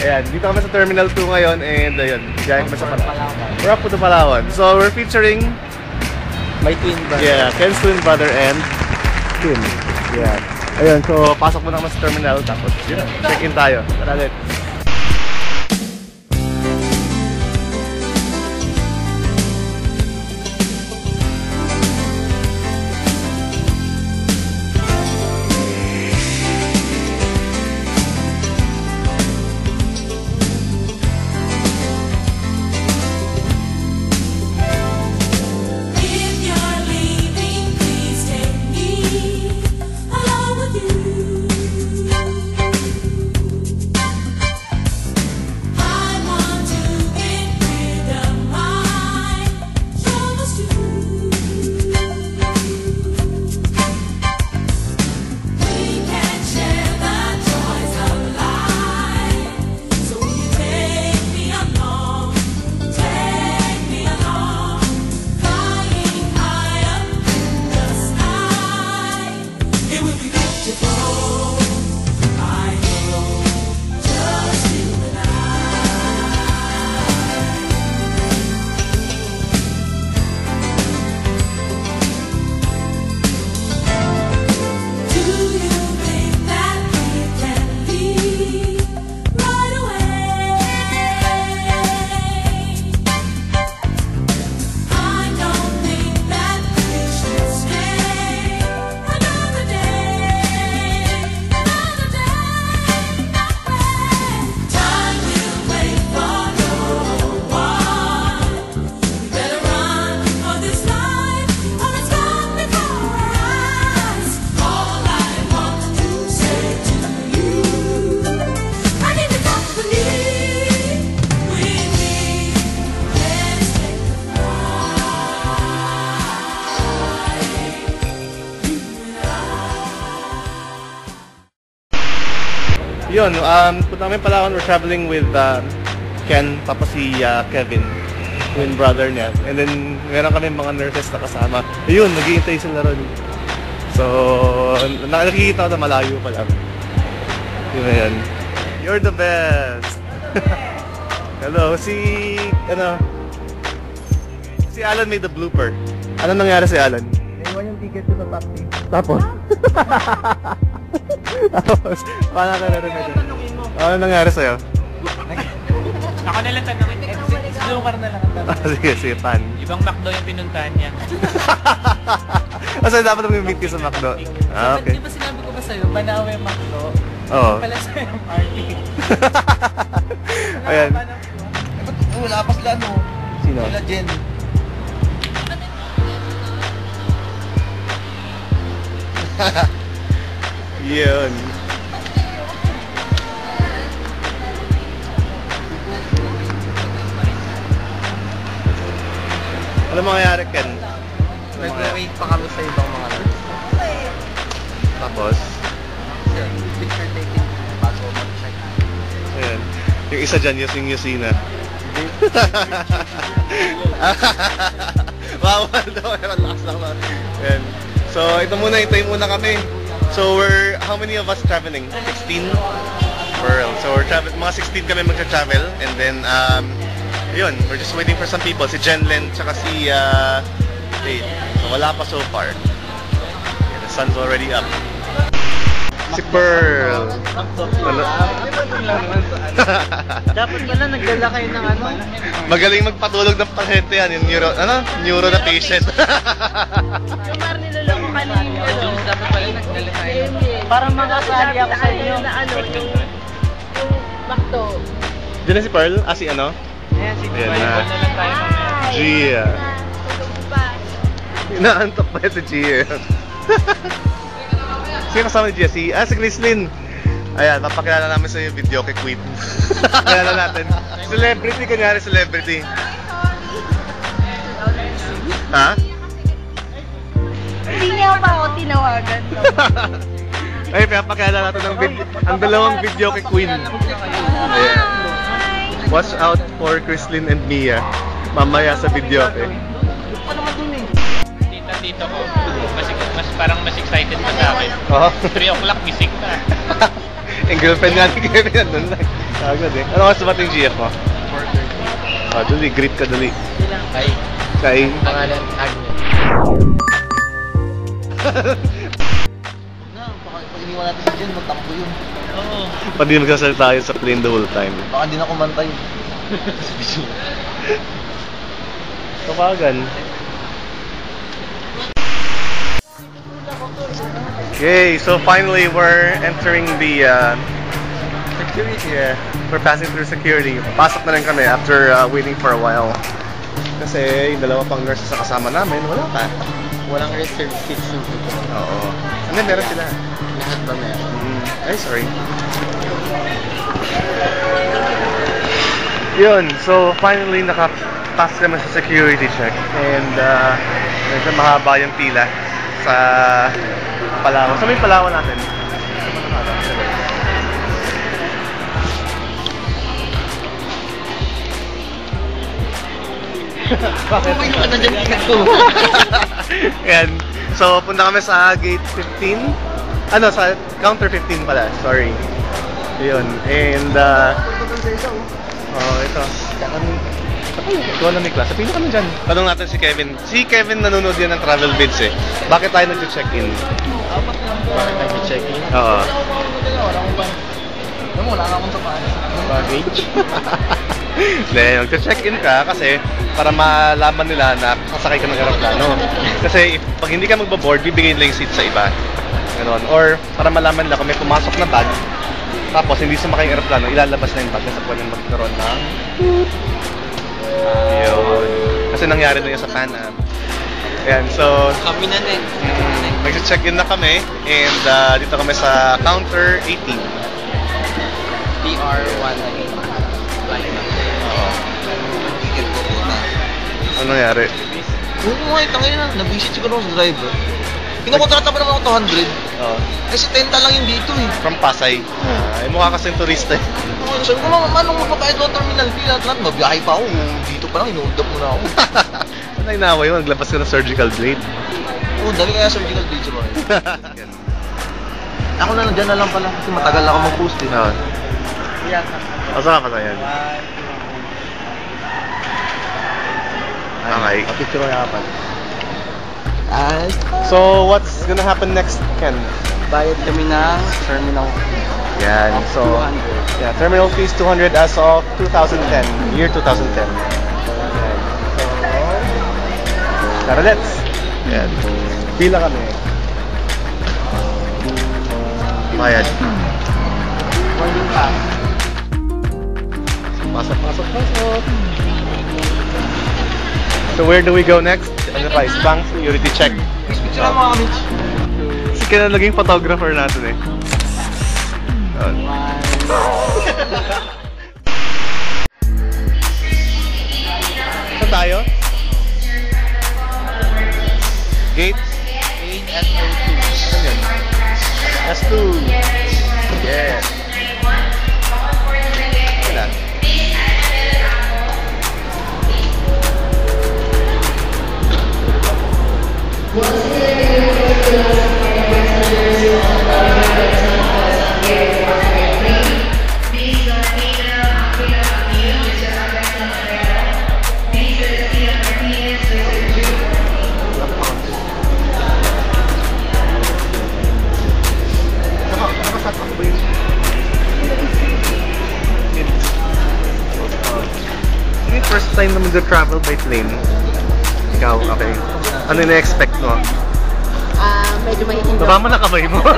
Ayan, dito kami sa Terminal 2 ngayon and ayun, gaya kami sa Palawan. We're up to Palawan. So we're featuring my twin brother. Yeah, Ken's twin brother and Tim. Yeah. Ayun, so pasok muna kami sa Terminal tapos yun, check-in tayo. Tara ulit. Yun, punta kami Palawan, we're traveling with Ken, tapos si Kevin, twin brother niya. And then, meron kami mga nurses na kasama. Ayun, nag-iintay sila ron. So, nakikita ko na malayo pa lang. Yun na yan. You're the best! Hello, si Alan made the blooper. Ano nangyari si Alan? Naiwan yung ticket ko sa taxi. Tapos? Tapos, paano ka narinig? Ano nangyari sa'yo? Ako na lang tanongin. Slumar na lang ang tanongin. Sige, pan. Ibang McDo yung pinuntahan niya. So, dapat mag-meet ka sa McDo? Ah, okay. Di ba sinabi ko ba sa'yo, Banawe McDo? Oo. Pala sa'yo yung party. Ayan. Wala pa sila, no? Sino? Sila Jen. Yun. Ano mangyayari, Ken? Nag-wait pa kami sa ibang mga nurse. Tapos? Picture taking bago mag-check. Ayan. Yung isa dyan, Yusing na. Bawal daw. Relax lang ba? Ayan. So, ito muna. Hintayin muna kami. So, how many of us traveling? 16? So, we're mga 16 kami magta-travel. And then, yun, we're just waiting for some people. Si Jenlen, tsaka si, Dave. So, wala pa so far. Yeah, the sun's already up. Si Pearl. Ano? Dapat pala nagdala kayo ng ano? Magaling magpatulog ng pasyente yan. Yung neuro na patient. Yung parang nilala ko kanina. Dapat pala nagdala tayo. Parang makasali ako sa inyo. Na ano, yung McDo. Diyan na si Pearl? Ah, si ano? Ayan, sige. Ayan na. Na lang tayo mamaya. Gia. Inaantok pa si Gia. Sino kasama ni Gia? Si Grislin. Ayan, papakilala namin sa iyo video kay Queen. Pakilala natin. Celebrity, kunyari celebrity. Ha? Hindi niya pa ako tinawagan. Ay, pinapakilala natin ang dalawang video kay Queen. Ayan. Watch out for Chrislyn and Mia. Mamaya sa video, okay? Tito ko, parang mas excited pa sa akin. 3 o'clock, gising na. Yung girlfriend nga ni Kevin nandun lang. Agad eh. Ano oras dumating GF mo? 4:30. Dali, greet ka dali. Ay, Kay... pangalan, Agnes. Na, baka pag iniwan natin si Jen, magtampo yun. Oo. Pag di magsasalita tayo sa plane the whole time. Baka di na kumantay. Kapagan. Okay, so finally we're entering the security. Yeah, we're passing through security. Pasok na rin kami after waiting for a while. Kasi yung dalawa pang nurses sa kasama namin, wala pa. Walang reserved seats yung dito. Oo. Ano, meron sila. Lahat ba meron? Ay, sorry. Yun, so finally nakapass kami sa security check. And medyo mahaba yung pila sa Palawan. Sa may Palawan natin. Bakit? Uy, ka na dyan ticket ko. Yan. So, punta kami sa gate 15. Ano, sa counter 15 pala. Sorry. Yun. And, oh, ito. Ikaw na may class. Sabihin kami dyan. Tanong natin si Kevin. Si Kevin nanonood yan ng travel bids eh. Bakit tayo nag-check-in? Bakit nag-check-in? Oo. Wala nga akong sapatos. Baggage? Hindi, mag-check-in ka kasi para malaman nila na sasakay ka ng aeroplano. Kasi pag hindi ka magbaboard, bibigay nila yung seat sa iba. Ganon. Or para malaman nila kung may pumasok na bag, tapos hindi sumakay yung aeroplano, ilalabas na yung bag kasi pwedeng magkaroon ng yun. Kasi nangyari na yun sa Pan Am. Ayan, so Kami na din. mag-check-in na kami and dito kami sa counter 18. PR1 Oo. ticket ko muna. Ano nangyari? Oo nga, tangin na. Nabisit siguro ako sa driver. Kinukontrata pa naman ako 200. Oo. Kasi 10 lang yung dito eh. From Pasay. Ay, mukha kasing turista eh. Sabi ko, anong magpapayad ko terminal fee lahat? Mabiyahe pa ako. Dito pa lang, inuundap mo na ako. Ano yung naway mo? Naglabas ka ng surgical blade. Oo, dali kaya surgical blade mo. Ako na lang, dyan na lang pala. Kasi matagal ako mag-post eh. Oo. Asa ka na yan? Okay. Picture ko na kapan. So, what's gonna happen next, Ken? Bayad kami ng terminal Yan. So, 200. yeah, terminal fees 200 as of 2010, year 2010. Yan. So, tara, let's. Yan. Pila kami. Bayad. Morning pa. Pasok. So, where do we go next? Ano pa? Bank security check. Picture lang mga kami. Si Ken na naging photographer natin eh. Yun. Saan tayo? Gate? Gate SO2. Saan yun? S2. Yes. Wala. First time na mag-travel by plane. Ikaw, okay. Ano yung na-expect mo? Medyo mahihilo. Baba mo na kamay mo. Medyo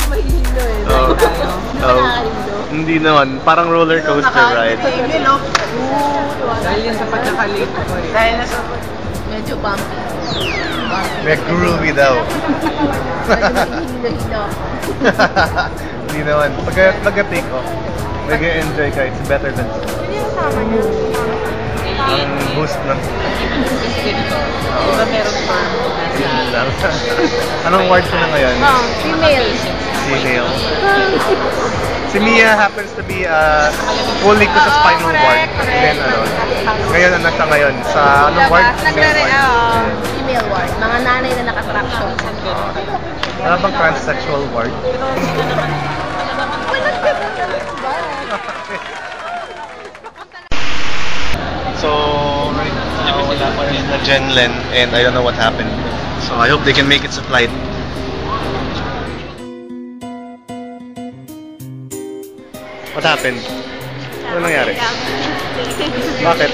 mahihilo eh. Oh. Oh. Nakakahilo. Hindi naman. Parang roller coaster ride. Dahil yan sa pagkakalate ko eh. Dahil na sa... Medyo bumpy. May groovy daw. Medyo mahihilo-hilo. Hindi naman. Pagka-take off, nag-enjoy ka. It's better than ang boost ng... Oo. Diba meron pa? Yun lang. Anong word ko na ngayon? Female. Female. Si Mia happens to be colleague ko sa spinal ward. Then ano, ngayon ano siya ngayon? Sa anong ward? Female ward. Female ward. Mga nanay na nakatraction. Wala bang transsexual ward? So, right now, wala pa rin na Jenlen and I don't know what happened. So, I hope they can make it sa flight. What happened? Ano nangyari? Bakit?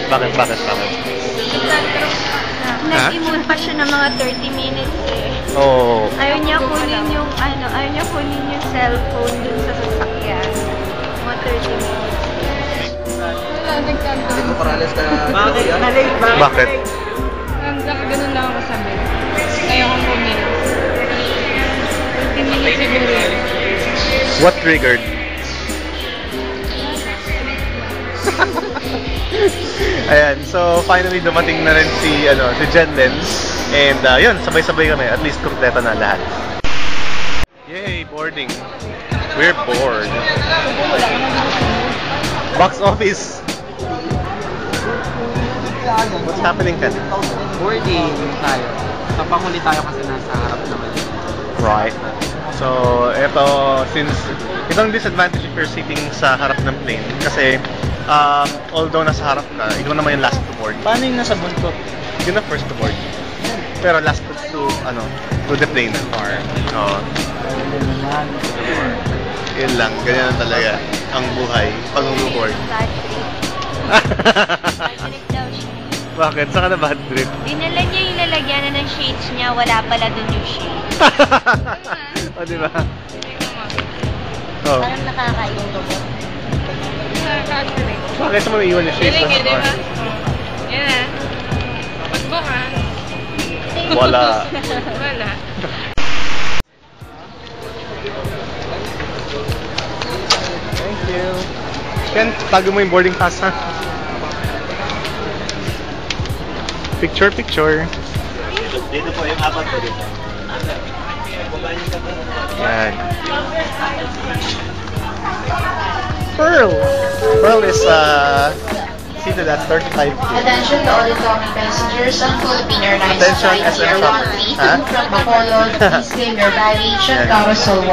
Nag-immune pa siya ng mga 30 minutes eh. Oh. Ayaw niya kunin yung cellphone dun sa sasakyan. Mga 30 minutes. Hindi mo paralis ka. Bakit? Ganun lang ako sabi. Ngayon kong bumili. 30 minutes siguro. What triggered? Ayan, so finally dumating na rin si Jenlen. And yun, sabay-sabay kami. At least kumpleto na lahat. Yay, boarding. We're bored. Box office. What's happening, Ken? Boarding tayo. Napanguli tayo kasi nasa harap naman. Right. So, since itong disadvantage if you're sitting sa harap ng plane kasi although nasa harap ka, ikaw naman yung last to board. Paano yung nasa buntot? Yun na first to board. Pero last to the plane. Oo. Yun lang, ganyan lang talaga ang buhay pag mag-board. Bakit? Saan ka na bad trip? Dinala niya yung lalagyanan ng shades niya, wala pala dun yung shades. O, diba? Oh. Parang nakakain ko ba? Bakit sa mga iwan yung shades? Feeling diba? Yan na. Pagbook ha. Wala. Wala. Thank you. Ken, tago mo yung boarding pass ha. Picture. Dito po yung apat ko dito. Yan. Pearl is seated at 35 feet. Attention to all incoming passengers on Philippine Airlines Attention, flight SM Air Shop. 132 from Bacolod, please claim your baggage at Carousel 1.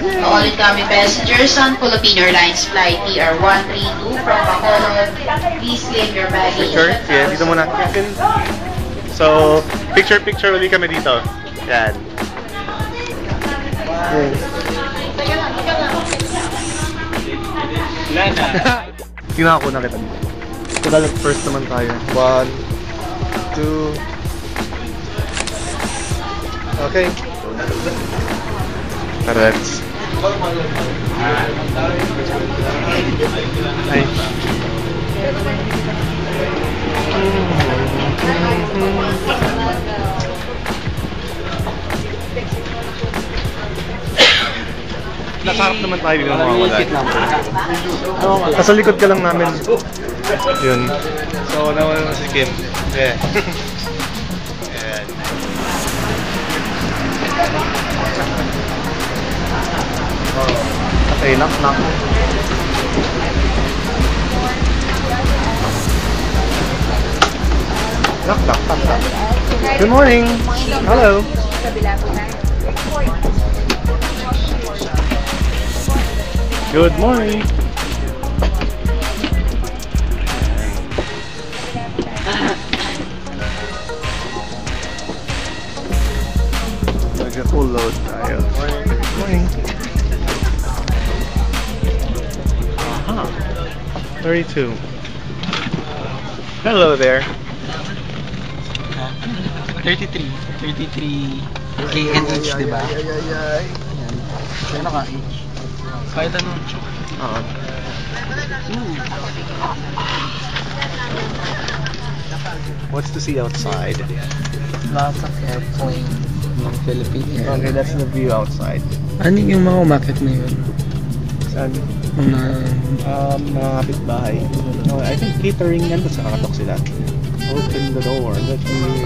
To all incoming passengers on Philippine Airlines flight TR132 from Bacolod, please claim your baggage Picture? at Yeah, dito muna. So, picture ulit kami dito. Yan. Tingnan ako nakita dito. Tagalog first naman tayo. 1, 2. Okay. Correct. Ay. Nasarap naman tayo dito mga wala. Nasa likod ka lang namin. Yun. So, naman naman si Kim. Yeah. Ayan. Okay, knock. Knock. Good morning. Hello. Good morning. Nag-full load tayo. Morning. Aha. 32. Hello there. 33 knh, diba? Ano ka, H? Kahit ano. Oo. What's to see outside? Lots of airplane ng Philippine Airlines. Okay, that's the view outside. Ano yung mga umakit na yun? Saan? Mga... mga kapitbahay. No, I think catering yan, tapos nakakatok sila. Open the door. Let me...